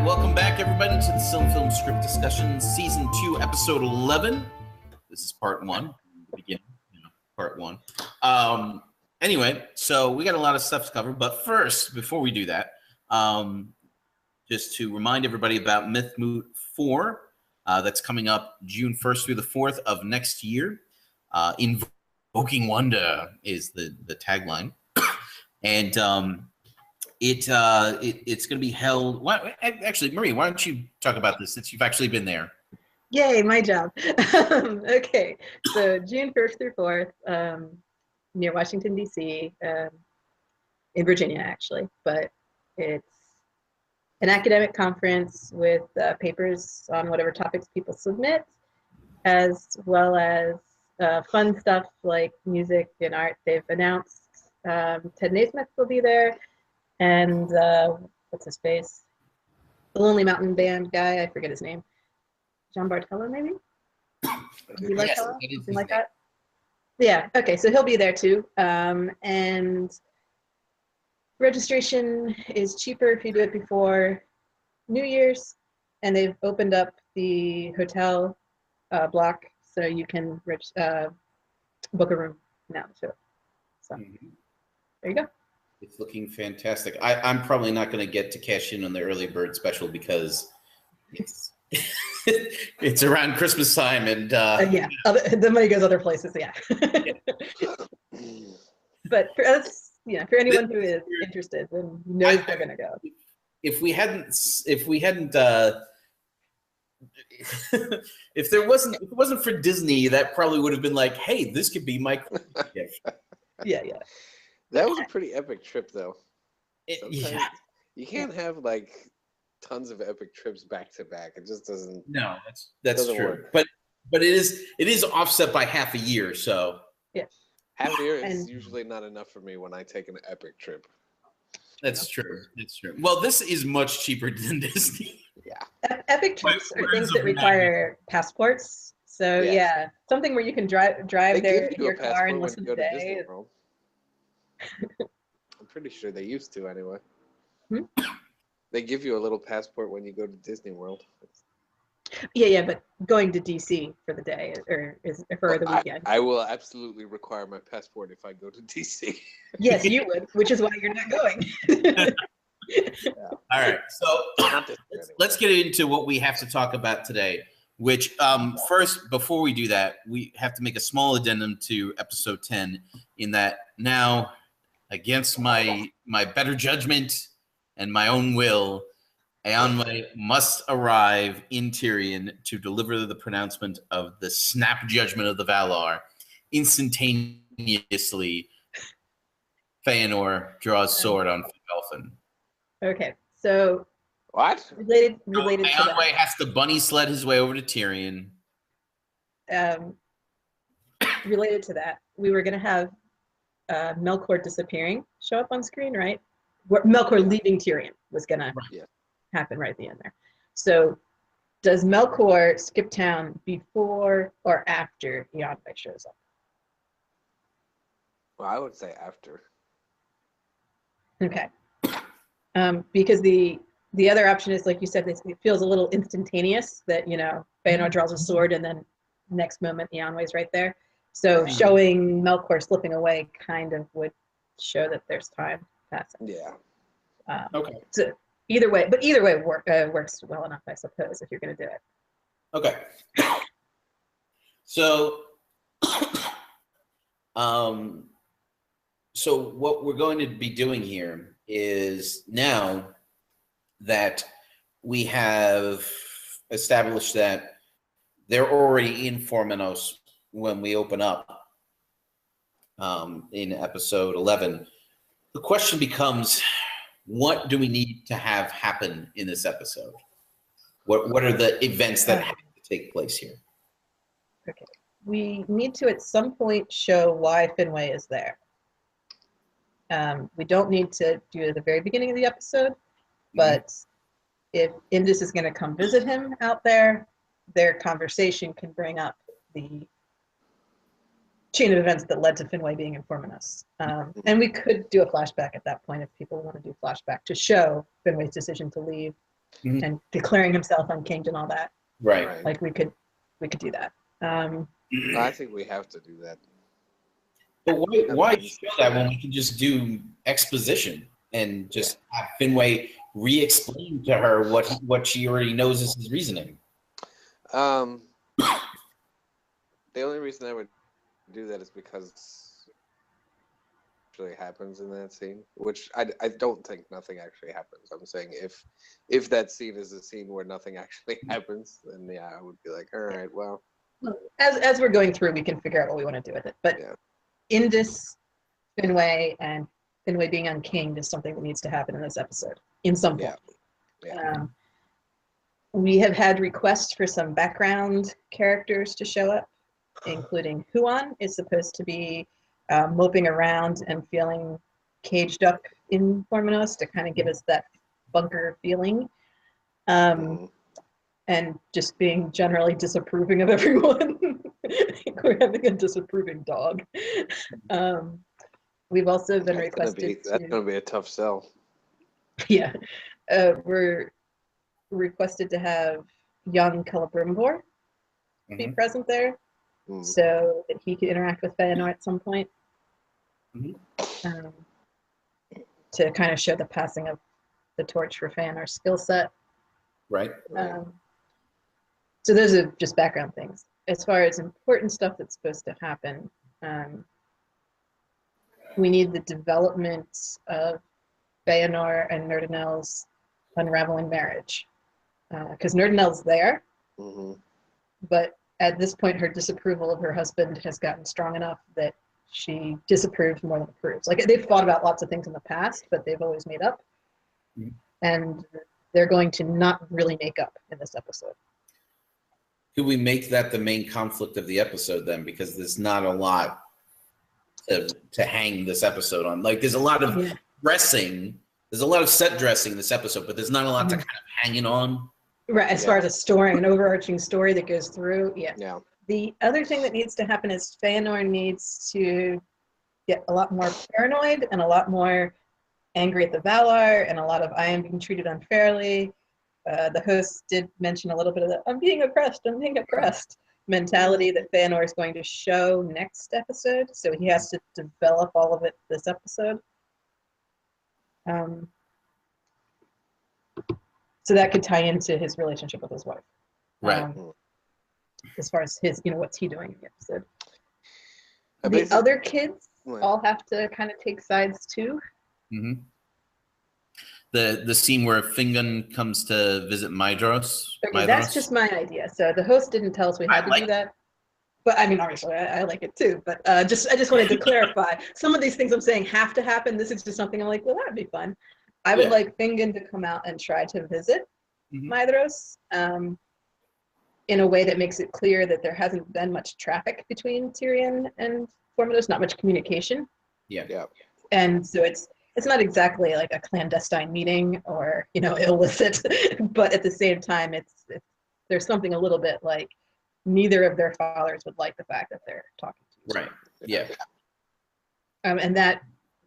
welcome back, everybody, to the SilmFilm Script Discussion, Season 2, Episode 11. This is Part 1, the beginning, Part 1. Anyway, so we got a lot of stuff to cover, but first, before we do that, just to remind everybody about Myth Moot 4, that's coming up June 1st through the 4th of next year. Invoking Wonder is the tagline. And it's going to be held. Actually, Marie, why don't you talk about this since you've actually been there? Yay, my job. Okay, so June 1st through 4th, near Washington, D.C., in Virginia, actually. But it's an academic conference with papers on whatever topics people submit, as well as fun stuff like music and art. They've announced Ted Naismith will be there. And what's his face? The Lonely Mountain Band guy, I forget his name. John Bartello, maybe? Yes, something like that. Yeah, okay, so he'll be there too. And registration is cheaper if you do it before New Year's. And they've opened up the hotel block so you can book a room now too. So there you go. It's looking fantastic. I'm probably not going to get to cash in on the early bird special because it's it's around Christmas time, and yeah, the money goes other places. Yeah. But for us, for anyone who is interested and knows they're going to go. If we hadn't, if it wasn't for Disney, that probably would have been like, hey, this could be my gift. Yeah. That was a pretty epic trip, though. Yeah. You can't have like tons of epic trips back to back. It just doesn't. No, that's true. Work. But it is offset by half a year, so. Yeah. Half a year is usually not enough for me when I take an epic trip. That's true. That's true. Well, this is much cheaper than Disney. Yeah. Epic trips are things that require passports. So yeah, something where you can drive there in your car in most of the day. I'm pretty sure they used to anyway. Hmm? They give you a little passport when you go to Disney World. Yeah, but going to DC for the day or for the weekend. I will absolutely require my passport if I go to DC. Yes, you would, which is why you're not going. Yeah. All right, so let's get into what we have to talk about today. Which first, before we do that, we have to make a small addendum to episode 10. In that now, against my better judgment and my own will, Eonwe must arrive in Tyrion to deliver the pronouncement of the snap judgment of the Valar. Instantaneously, Feanor draws sword on Felfin. Okay, so what? Related to Eonwe that. has to bunny sled his way over to Tyrion. Related to that, we were going to have Melkor disappearing show up on screen, right? Melkor leaving Tyrion was going to happen right at the end there. So does Melkor skip town before or after Eonwe shows up? Well, I would say after. Okay. Because the other option is, like you said, it feels a little instantaneous that, Feanor draws a sword and then next moment Eonwe's right there. So showing Melkor slipping away kind of would show that there's time passing. Yeah. Okay. So either way works well enough, I suppose, if you're going to do it. Okay. So, so what we're going to be doing here is, now that we have established that they're already in Formenos when we open up in episode 11, the question becomes, what do we need to have happen in this episode? What are the events that have to take place here? Okay. We need to at some point show why Finwë is there. We don't need to do it at the very beginning of the episode, but if Indus is going to come visit him out there, their conversation can bring up the chain of events that led to Finwë being in Formenos. And we could do a flashback at that point if people want to do flashback to show Finwë's decision to leave. and declaring himself unkinged and all that. Right. Like we could do that. I think we have to do that. But why show that when we can just do exposition and just have Finway re-explain to her what she already knows is his reasoning? The only reason I would do that is because actually happens in that scene, which I don't think nothing actually happens. I'm saying if that scene is a scene where nothing actually happens, then yeah, I would be like, all right, well. As we're going through, we can figure out what we want to do with it. But in this, Finway and Finway being unkinged is something that needs to happen in this episode in some point. We have had requests for some background characters to show up, including Huan is supposed to be moping around and feeling caged up in Formonos to kind of give us that bunker feeling. And just being generally disapproving of everyone. We're having a disapproving dog. We've also been requested That's going to be a tough sell. Yeah. We're requested to have young Celebrimbor be present there so that he could interact with Feanor at some point. To kind of show the passing of the torch for Feanor's skill set. Right. So those are just background things. As far as important stuff that's supposed to happen, we need the development of Feanor and Nerdanel's unraveling marriage. Because Nerdanel's there, but at this point her disapproval of her husband has gotten strong enough that she disapproves more than approves. Like, they've thought about lots of things in the past, but they've always made up. And they're going to not really make up in this episode. Could we make that the main conflict of the episode then? Because there's not a lot to hang this episode on. Like, there's a lot of dressing. There's a lot of set dressing in this episode, but there's not a lot to kind of hang it on. Right, as far as a story, an overarching story that goes through, The other thing that needs to happen is Feanor needs to get a lot more paranoid and a lot more angry at the Valar and a lot of I am being treated unfairly. The host did mention a little bit of the I'm being oppressed mentality that Feanor is going to show next episode. So he has to develop all of it this episode. So that could tie into his relationship with his wife. Right. As far as his, what's he doing in the episode. The other kids all have to kind of take sides too. The scene where Fingon comes to visit Maedhros. Okay, that's just my idea. So the host didn't tell us we had to do that. But I mean, obviously, I like it too. But I just wanted to clarify. Some of these things I'm saying have to happen. This is just something I'm like, well, that'd be fun. I would like Fingon to come out and try to visit Maedhros in a way that makes it clear that there hasn't been much traffic between Tyrion and Formodos, not much communication. And so it's not exactly like a clandestine meeting or illicit, but at the same time, it's there's something a little bit like neither of their fathers would like the fact that they're talking to you. Right. Yeah. And that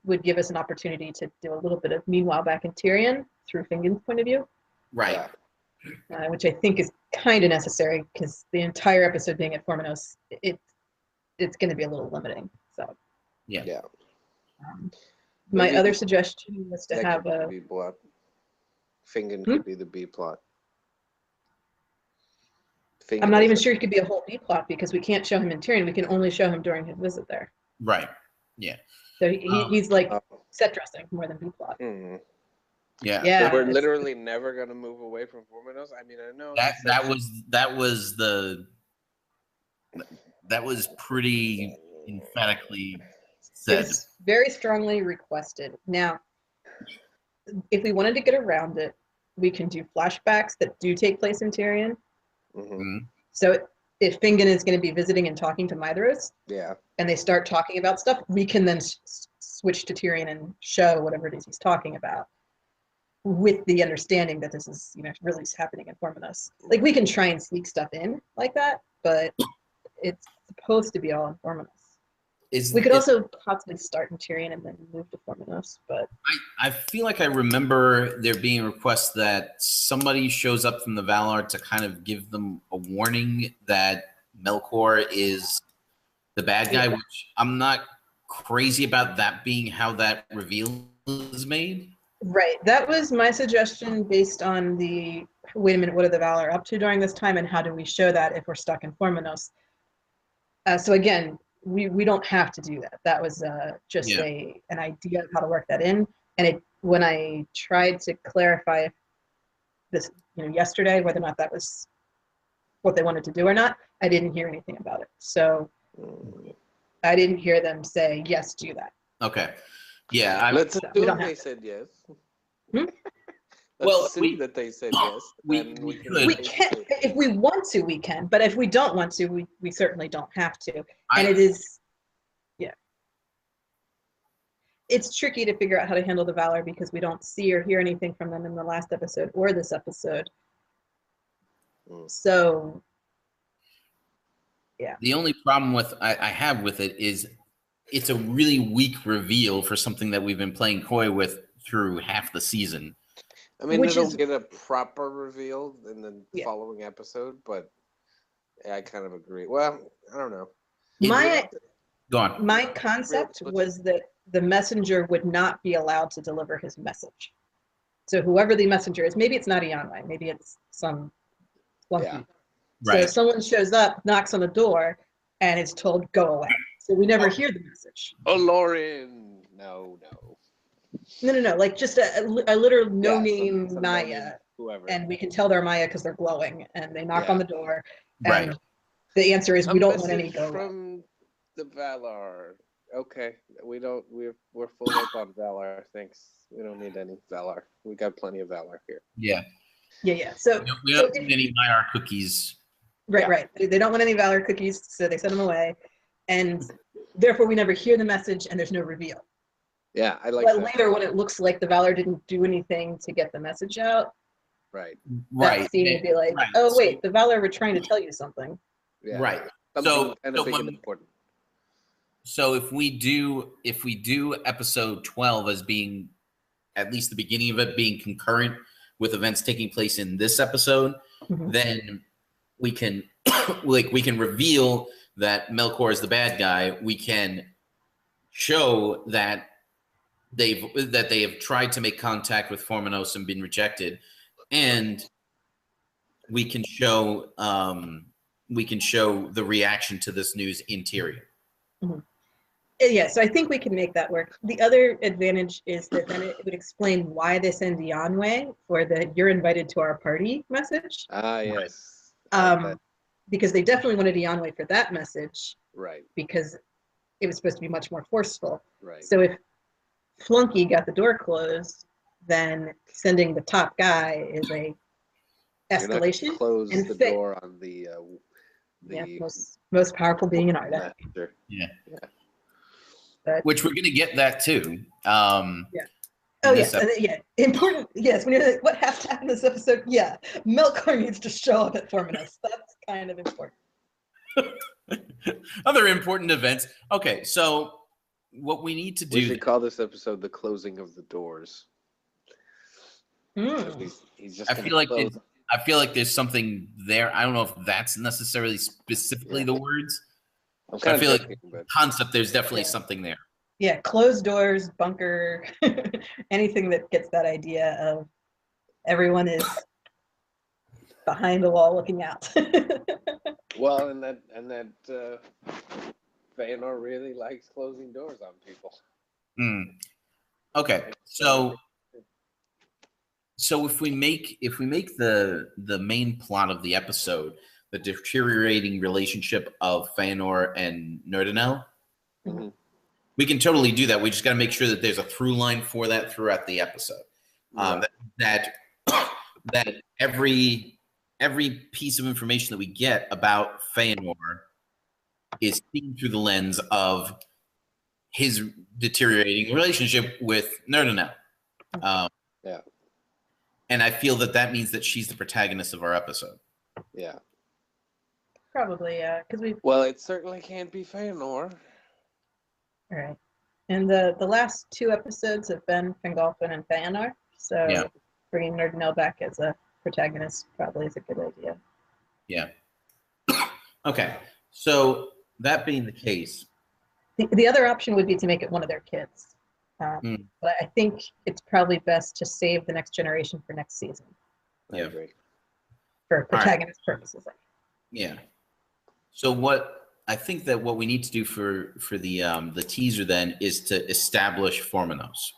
would give us an opportunity to do a little bit of meanwhile back in Tyrion through Fingon's point of view. Right. Which I think is kind of necessary because the entire episode being at Formonos, it's going to be a little limiting. So. Yeah. My other suggestion was to have a B plot. Fingon could be the B plot. I'm not even sure he could be a whole B plot because we can't show him in Tyrion. We can only show him during his visit there. Right. Yeah. So he's like set dressing more than B plot. Yeah. So we're literally never gonna move away from Formonos. I mean, I know that was pretty emphatically said. It's very strongly requested. Now, if we wanted to get around it, we can do flashbacks that do take place in Tyrion. So if Fingon is going to be visiting and talking to Maedhros, and they start talking about stuff, we can then switch to Tyrion and show whatever it is he's talking about, with the understanding that this is really happening in Formonos. Like, we can try and sneak stuff in like that, but it's supposed to be all in Formonos. We could also possibly start in Tyrion and then move to Formanos, but I feel like I remember there being requests that somebody shows up from the Valar to kind of give them a warning that Melkor is the bad guy, which I'm not crazy about that being how that reveal is made. right. That was my suggestion based on the, wait a minute, what are the Valar up to during this time and how do we show that if we're stuck in Formanos? So again, we don't have to do that. That was just an idea of how to work that in. And when I tried to clarify this, yesterday, whether or not that was what they wanted to do or not, I didn't hear anything about it. So I didn't hear them say, yes, do that. Okay. Yeah. Let's assume they said yes. Let's assume that they said yes. We can, if we want to, we can. But if we don't want to, we certainly don't have to. And it is, it's tricky to figure out how to handle the Valar because we don't see or hear anything from them in the last episode or this episode. So, yeah. The only problem I have with it is it's a really weak reveal for something that we've been playing coy with through half the season. I mean, they don't get a proper reveal in the following episode, but I kind of agree. Well, I don't know. My concept was that the messenger would not be allowed to deliver his message. So whoever the messenger is, maybe it's not a Yonway, maybe it's some flunky. Yeah. Right. So someone shows up, knocks on the door, and is told, go away. So we never hear the message. Oh, Lauren. No. No. Like just a literal no-name Naya. Whoever. And we can tell they're Maya because they're glowing. And they knock on the door. And the answer is we don't want any go from the Valar. Okay. We're full up on Valar. Thanks. We don't need any Valar. We got plenty of Valar here. Yeah. Yeah. So we don't need any Valar cookies. Right. They don't want any Valar cookies, so they send them away. And therefore we never hear the message and there's no reveal. Yeah, I like that. But later when it looks like the Valar didn't do anything to get the message out. Right. That scene would be like, oh wait, the Valar were trying to tell you something. Yeah. Right. Something kind of big and important. So if we do episode 12 as being at least the beginning of it being concurrent with events taking place in this episode, then we can reveal that Melkor is the bad guy. We can show that they have tried to make contact with Formanos and been rejected, and we can show the reaction to this news in Tyrion. Yeah, so I think we can make that work. The other advantage is that then it would explain why they send Yonway for the "you're invited to our party" message. Yes. Because they definitely wanted Yonway for that message. Right. Because it was supposed to be much more forceful. Right. So if Flunky got the door closed, then sending the top guy is a escalation. Close the door on the most powerful being in Arda. Yeah. But, which we're gonna get that too. Important. Yes, when you're like, what has to happen in this episode? Yeah, Melkor needs to show up at Formanos. That's kind of important. Other important events. Okay, so what we need to do. We should call this episode "The Closing of the Doors." He's just. I feel like there's something there. I don't know if that's necessarily specifically the words. I feel like concept. There's definitely something there. Yeah, closed doors, bunker, anything that gets that idea of everyone is behind the wall looking out. Well, and that Feanor really likes closing doors on people. Okay, so if we make the main plot of the episode the deteriorating relationship of Feanor and Nerdinel, we can totally do that. We just got to make sure that there's a through line for that throughout the episode. That every piece of information that we get about Feanor is seen through the lens of his deteriorating relationship with Nerdinel. And I feel that means that she's the protagonist of our episode. Yeah. Probably, yeah. Well, it certainly can't be Feanor. All right. And the last 2 episodes have been Fingolfin and Fëanor, so Yeah. bringing Nardinel back as a protagonist probably is a good idea. Yeah. Okay. So that being the case, The other option would be to make it one of their kids. But I think it's probably best to save the next generation for next season. I agree. For protagonist purposes. yeah. So what I think that what we need to do for the teaser then is to establish Formanos.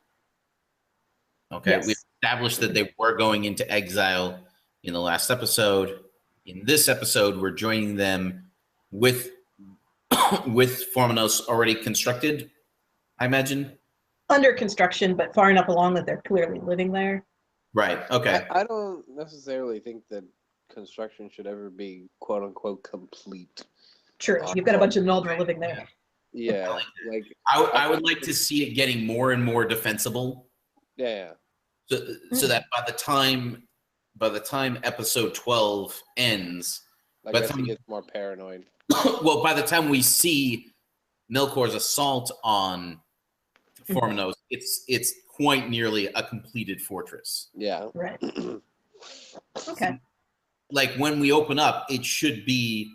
Okay, Yes. we established that they were going into exile in the last episode. In this episode, we're joining them with Formanos already constructed, I imagine. Under construction, but far enough along that they're clearly living there. Right. Okay. I don't necessarily think that construction should ever be "quote unquote" complete. True, you've got a bunch of Noldor living there. Yeah, like I would like to see it getting more and more defensible. yeah. So that by the time episode 12 ends, I guess he gets more paranoid. well, by the time we see Melkor's assault on Formanos, it's quite nearly a completed fortress. Yeah. Right. Okay. Like when we open up, it should be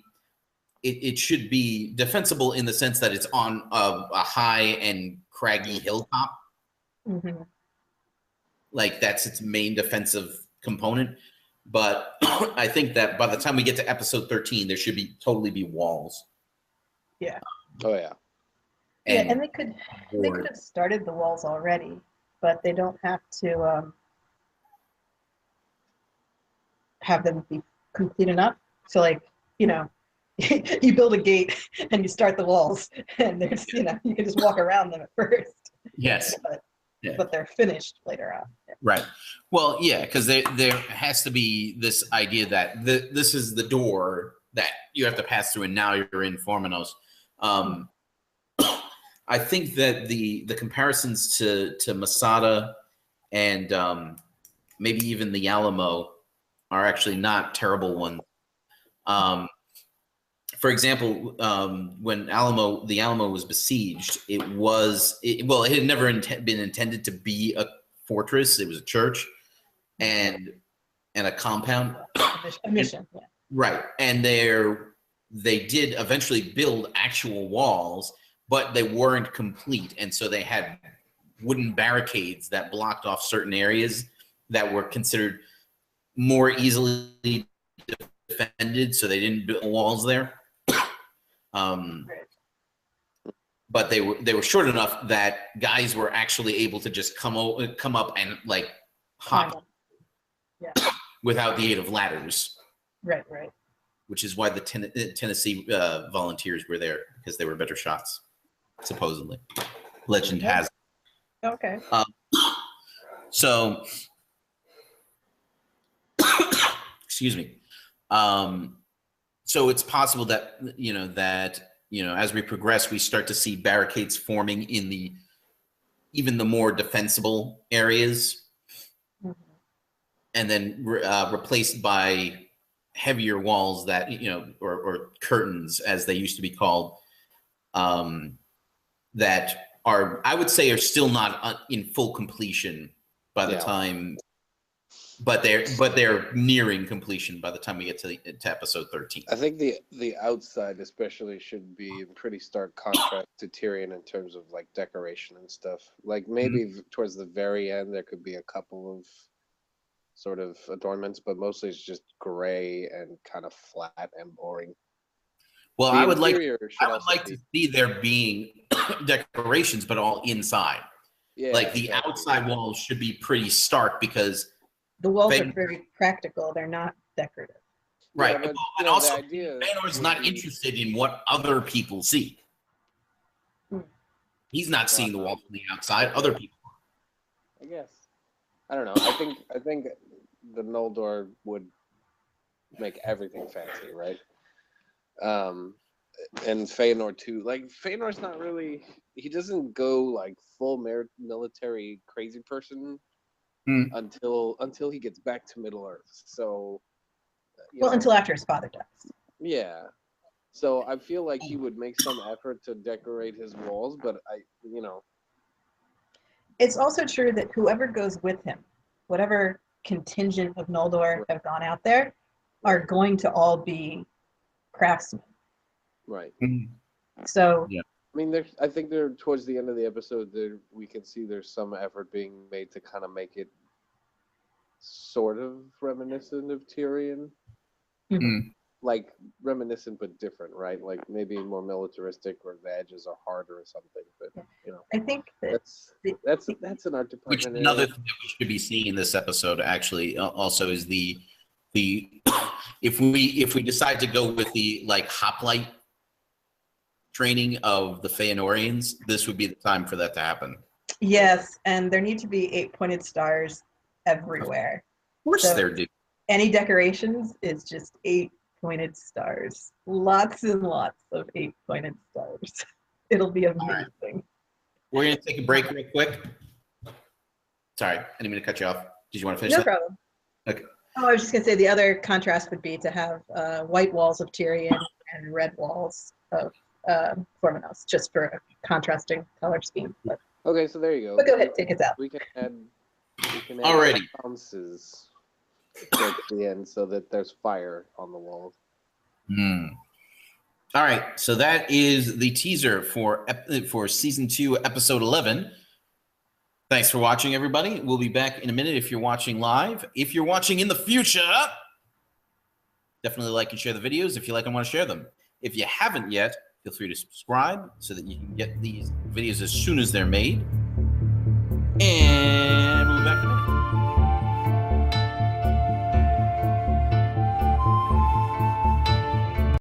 defensible in the sense that it's on a high and craggy hilltop. Mm-hmm. Like that's its main defensive component. But I think that by the time we get to episode 13, there should totally be walls. Yeah. Oh yeah. And they could have started the walls already, but they don't have to have them be complete enough. So like, you build a gate and you start the walls, and there's you can just walk around them at first. Yes. But they're finished later on. Right. Well, yeah, because there has to be this idea that this is the door that you have to pass through, and now you're in Formanos. I think that the comparisons to Masada and maybe even the Alamo are actually not terrible ones. For example, when the Alamo was besieged, it had never been intended to be a fortress. It was a church and a compound. A mission, yeah. Right, and they did eventually build actual walls, but they weren't complete, and so they had wooden barricades that blocked off certain areas that were considered more easily defended, so they didn't build walls there. But they were short enough that guys were actually able to just come up and like hop without the aid of ladders. Right. Which is why the Tennessee volunteers were there, because they were better shots, supposedly. Legend has it. Okay. So, excuse me. So it's possible that as we progress, we start to see barricades forming in even the more defensible areas, and then replaced by heavier walls that or curtains, as they used to be called, that I would say are still not in full completion by the time. But they're nearing completion by the time we get to episode 13. I think the outside especially should be in pretty stark contrast to Tyrion in terms of like decoration and stuff. Like maybe towards the very end there could be a couple of sort of adornments, but mostly it's just gray and kind of flat and boring. Well, I would like to see there being decorations, but all inside. Yeah, like the outside walls should be pretty stark, because the walls are very practical. They're not decorative. Right. Yeah, and also, Feanor's not interested in what other people see. He's not seeing the walls from the outside. Other people. I guess. I don't know. I think the Noldor would make everything fancy, right? And Feanor too. Like Feanor's not really. He doesn't go like full military crazy person. Until he gets back to Middle Earth. So until after his father dies. Yeah. So I feel like he would make some effort to decorate his walls, but It's also true that whoever goes with him, whatever contingent of Noldor have gone out there, are going to all be craftsmen. right. So Yeah. I mean, I think they're towards the end of the episode. We can see there's some effort being made to kind of make it sort of reminiscent of Tyrion, like reminiscent but different, right? Like maybe more militaristic, or the edges are harder or something. But I think that's an art department. Which another thing that we should be seeing in this episode actually also is the if we decide to go with the like hoplite training of the Feanorians, this would be the time for that to happen. yes, and there need to be 8-pointed stars everywhere. Of course So there do. any decorations is just 8-pointed stars. Lots and lots of 8-pointed stars. It'll be amazing. Right. We're going to take a break real quick. Sorry, I didn't mean to cut you off. Did you want to finish No that? problem. Okay. Oh, I was just going to say the other contrast would be to have white walls of Tyrion and red walls of Formanos, just for a contrasting color scheme. But, Okay, so there you go. but go ahead, take us out. We can add Alrighty. bounces at the end so that there's fire on the walls. All right, so that is the teaser for season 2, episode 11. Thanks for watching, everybody. We'll be back in a minute if you're watching live. If you're watching in the future, definitely like and share the videos if you like and want to share them. If you haven't yet, feel free to subscribe so that you can get these videos as soon as they're made. And we'll be back in a minute.